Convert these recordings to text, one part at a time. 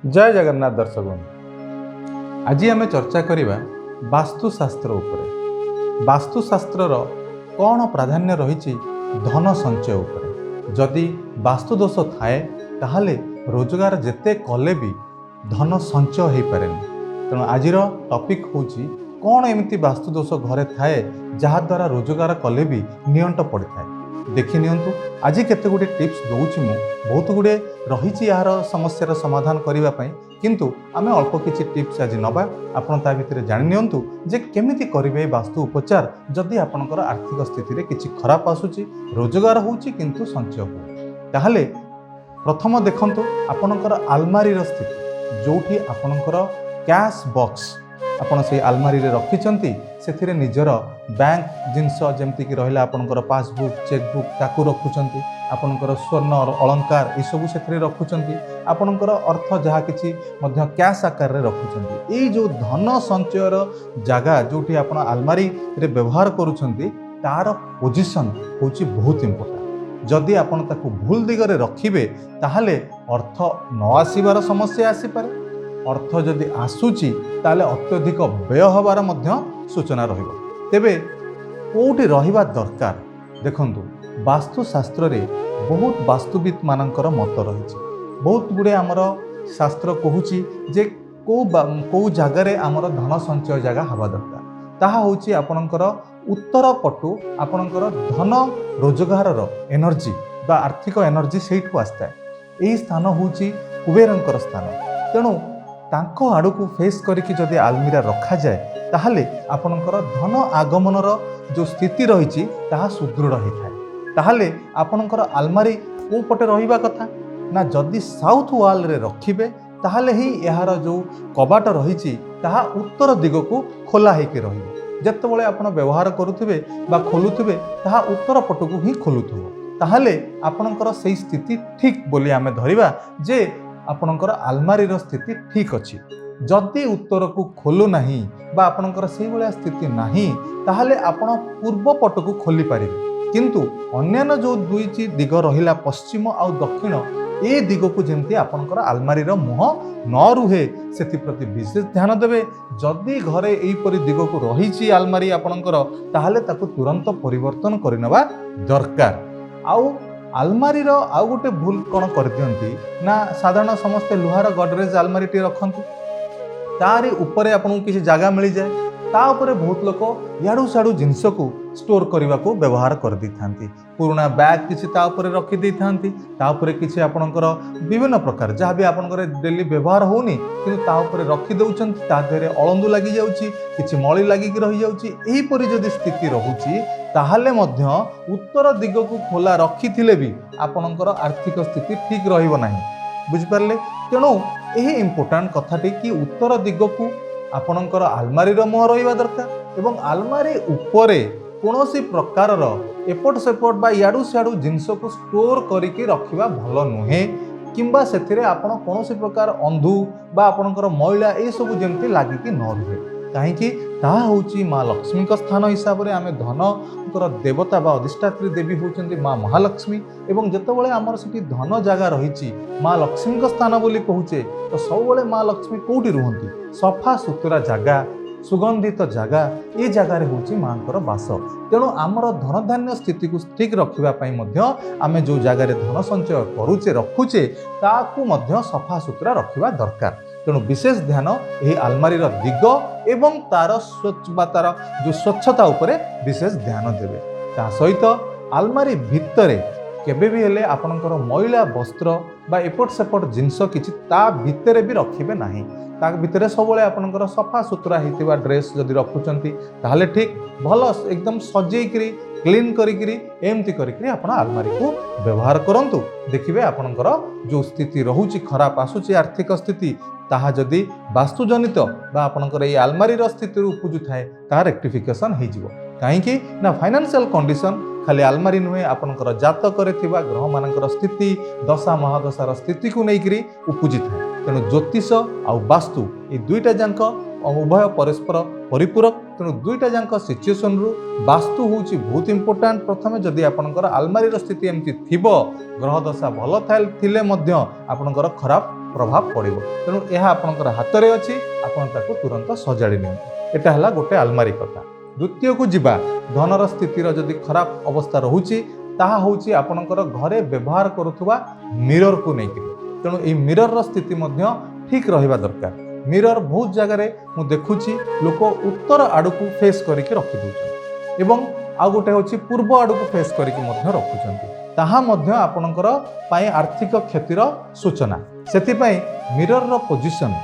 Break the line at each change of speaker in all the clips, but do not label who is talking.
जय जगन्नाथ दर्शक आज आम चर्चा करवा वास्तुशास्त्र उपरे। वास्तुशास्त्र कौन प्राधान्य रही धन संचय उपरे। जदि वास्तुदोष थाए ताहले रोजगार जेते कले भी धन संचय हो पारे। तेणु आज टॉपिक होची कौन एमती वास्तुदोष घरे थाए जहाद्वारा रोजगार कले भी नियंट पड़ थाए। देखि नियंतु आज केते गुडे टिप्स दउछि मु बहुत गुडे रही यार समस्यार समाधान करने पाई, किंतु आमे अल्प किछि टिप्स आज नबा। आपण ता भितर जानि नियंतु जे केमिति करिवे वास्तु उपचार जदि आपणकर आर्थिक स्थिति रे किछि खराब आसुछि, रोजगार होउछि किंतु संचय हो। ताहले प्रथम देखंतु आपणकर आलमारी रो स्थिति, जोठी आपणकर कैश बॉक्स आपण से आलमारी रे रखिचंती, सेथिरे निजर बैंक जिनस जेमति कि रहिला आपणकर पासबुक चेकबुक ताकू रखुचंती, आपणकर स्वर्ण अलंकार ए सब सेथिरे रखुचंती, आपणकर अर्थ जहा किछि मध्य कैश आकार रे रखुचंती। ए जो धन संचयर जगह जोठी आपण आलमारी रे व्यवहार करूचंती तार पोजीशन होची बहुत इंपोर्टेंट। जदि आपण ताकू भूल दिगरे रखिबे ताहले अर्थ न आसीबार समस्या आसी पारे। अर्थ जदि आसुची ताले अत्यधिक व्यय हबार मध्य सूचना रहिबो। तेबे कोउठी रहिबा दरकार देखंतु वास्तुशास्त्र रे बहुत वास्तुविद मानकर मत रहिछि। बहुत गुडे आमर शास्त्र कहूची जे को जगार आमर धन संचय जगह हवा दरकार। ताहा होची आपणकर उत्तर पटु आपणकर धन रोजगार एनर्जी बा आर्थिक एनर्जी सेठू आस्ता। यही स्थान होची कुबेरंकर स्थान। तेणु तांको आड़ को फेस करिकी जदि आलमीरा रखा जाए ताहले आपणकर धन आगमनर जो स्थिति रही ताहा सुदृढ़ होता है। ताहले आपणकर आलमारी को पटे रहिबा कथा ना जदि साउथ वाल रे रखिबे ताहले ही यार जो कबाट रही ताहा उत्तर दिग को खोला होकर रहिबो। जेतेबेले आपण व्यवहार करुथिबे बा खोलुथिबे ताहा उत्तर पटकू ही खोलुथिबो। ताहले आपणकर सेही स्थिति ठीक बोली आमे धरिबा जे आपणकर आलमारी स्थिति ठीक अच्छी। जदि उत्तर को खोलु नाही बा आपणकर सेही भलिया स्थिति नाही ताहले आपण पूर्व पट को खोली पारिबे, किंतु अन्यान्य जो दुईटी दिग रहिला पश्चिम आउ दक्षिण ए दिग को जेमती आपणकर आलमारी मुह न रुहे सेति प्रति विशेष ध्यान देबे। जदि घरे एहीपरि दिग को रही आलमारी आपणकर ताहले ताकू तुरंत परिवर्तन करनेबा दरकार। आउ आलमारी आउ गोटे भूल कौन कर दियंती ना साधारण समस्ते लुहार गडरेज आलमारी टी रखती, तारी ऊपर आपको किसी जगह मिल जाए, ता उपरे बहुत लोक याडू साडू जिनस को स्टोर करने को व्यवहार कर दी थांती। पुराना बैग किसी ता उपरे रखी दी थांती, ता उपरे किसी आपणकर विभिन्न प्रकार जहाँ भी आपणकर डेली व्यवहार होनी किंतु ता उपरे रखी दउचंती, ता देहरे अलंदू लगी जाउची, किछि मळी लागिक रही जाउची। एही परि जदि स्थिति रहुची ताहले मध्य उत्तर दिग को खोला रखिथिले भी आपणकर आर्थिक स्थिति ठीक रहिबो नाही। बुझिपारले? तेणु यही इम्पोर्टाट कथाटी कि उत्तर दिग को आपणकर आलमारी मुह रहिबा दरकार एवं आलमारी उपरे कौनसी प्रकार एपट सेपट बा याडू सियाडू जिनस को स्टोर करिके रखिबा भल नुहे, किंबा सेथिरे आपण कौनसी प्रकार अंधु बा आपणकर मैला ए सब जेमती लागिकी न रुहे। कहीं ताहा होची माँ लक्ष्मी का स्थान हिसाब से आम धन देवता बा अधिष्ठात्री देवी होचंती माँ महालक्ष्मी। एवं जेतेबेले आमर सेठी धन जगह रही माँ लक्ष्मी का स्थान बोली कहूचे तो सब माँ लक्ष्मी कोठी रुहंती? सफा सुतरा जगह सुगंधित जगह ये जगार होची मांकर बास। तेणु आमर धन धान्य स्थिति को ठीक रखा आम जो जगार धन संचय करुचे रखुचे ताकू मध्य सफा सुतरा रखा दरकार। तेणु विशेष ध्यान यही आलमारी दिग एवं तार स्वच्छ बा तार जो स्वच्छता उपरे विशेष ध्यान देवे। ता सहित आलमारी भितरे केबे भी हेले आपणकर मैला वस्त्र बा एपट सेपट जिनस किछि ता भितरे भी रखिबे नाही। ता भितरे सबले आपणकर सफा सुतरा हितिबा ड्रेस जदि रखुचंती ताहले ठीक भल एकदम सजेइकरी क्लीन करिकरी एमती करिकरी आपण आलमारी को व्यवहार करंतु। देखिबे आपणकर जो स्थिति रहुची खराब आसुची आर्थिक स्थिति ताहा जदि वास्तुजनित बा आपणकर ए आलमारी स्थिति उपजु थाए ता रेक्टिफिकेशन हो जिवो। कहीं ना फाइनेंशियल कंडीशन खाली आलमारी नुहे आपणकर जातक ग्रह मानकर स्थिति दशा महादशार स्थिति को लेकर उपजी थाए। तेणु ज्योतिष आ वास्तु ये दुईटा जाक उभय परस्पर परिपूरक तेणु दुईटा जाक सिचुएसन रु वास्तु हूँ बहुत इंपोर्टाट। प्रथम जदि आपंकर आलमारी स्थिति एमती थी ग्रह दशा भल आपंकर खराब प्रभाव पड़ो, तेणु यह आपंकर हाथ में अच्छी आपको तुरंत सजाड़ी नियंतु। यहाँ है गोटे आलमारी कथा। द्वितीय को जीवा धनर स्थितिर जदि खराब अवस्था रोचे ताहा होची आपणकर घरे व्यवहार करुवा मिरर को लेकिन, तेणु ये मिरर स्थिति ठीक रहिबा दरकार। मिरर बहुत जगह मु देखुची लोक उत्तर आड़ को फेस करके रखी दउछन एवं आ गोटे होची पूर्व आड़ को फेस करके रखुचंती, ताहा मध्य आपणकर पाई आर्थिक क्षतिर सूचना। सेतिपई मिरर रो पोजिशन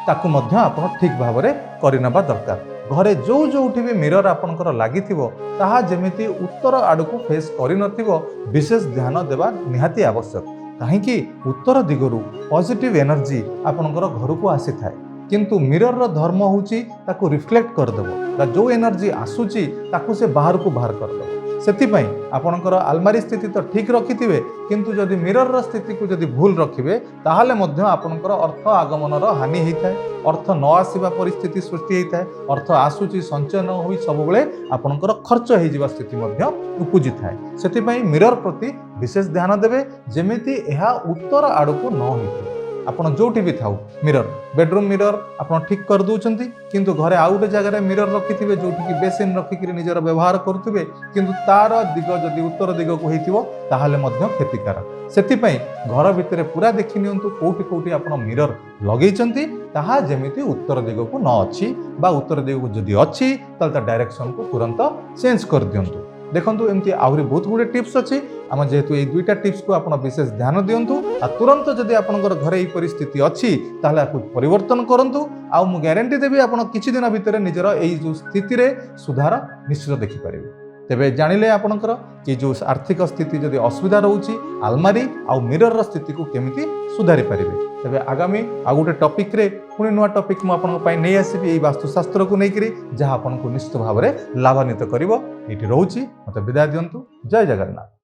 ताकू मध्य आपण ठीक भाव में करनेबा दरकार। घरे जो जोठी भी मिरर आपणकर लागिथिबो ताहा जेमिति उत्तर आड़ को फेस करिनथिबो विशेष ध्यान देवा निहाती आवश्यक। कहीं उत्तर दिगरु पॉजिटिव एनर्जी आपणकर घर को आसी थाए, किंतु मिरर रो धर्म होची ताकू रिफ्लेक्ट करदेव, जो एनर्जी आसूची ताकू से बाहर को बाहर करदेव। सेतिपई आपणकर आलमारी स्थिति तो ठीक रखिथिबे, किंतु जदि मिरर रो स्थिति को जदि भूल रखिबे ताहाले मध्य आपणकर अर्थ आगमनर हानि होता है, अर्थ न आसीबा परिस्थिति सृष्टि होता है, अर्थ आसूची संचय न होई सब बेले आपणकर खर्च हो जिबा स्थिति मध्य उपजी थाए। सेतिपई मिरर प्रति विशेष ध्यान देबे जेमिति एहा उत्तर आड़ को न होइथि। आपण जोठी भी थाउ मिरर बेडरूम मिरर आपण ठीक कर दूचंती, किंतु घरे आउ गोटे जगह मिरर रखिथिबे जोठी की बेसिन रखिक निजर व्यवहार करुथिबे, किंतु तार दिग जदि उत्तर दिग को होइथिबो ताहाले मध्य क्षतिकारक। सेतिपई घर भितर पूरा देखि नियंतु कोठी कोठी आपण मिरर लगेइचंती ताहा जेमिति उत्तर दिग को न अछि बा उत्तर दिग को जदि अछि ताल डायरेक्शन को तुरंत चेंज कर दियंतु। देखंतु एमती आहरी बहुत गुडे टिप्स अछि। आम जेहेतु ये दुईटा टिप्स को आपण विशेष ध्यान दियंतु आ तुरंत जदि आपनकर घरे ये परिस्थिति अछि ताहले आपु परिवर्तन करंतु। आ मु ग्यारंटी देबी आपण किछि दिन भितर निजर एई जो स्थिति रे सुधार निश्चित देखि परिबे। तेबे जानिले आपणकर कि जो आर्थिक स्थिति जदि असुविधा रोची आलमारी आ मिरर स्थिति को केमिति सुधारी पारिबे। तेबे आगामी आ गोटे टॉपिक रे पुणी नुआ टॉपिक मु आपन पई नै आसीबी एई वास्तुशास्त्र को नेकरी, जहा आपन को निश्चित भाव में लाभान्वित करिवो। एठी रहूची मते विदाय दियंतु। जय जगन्नाथ।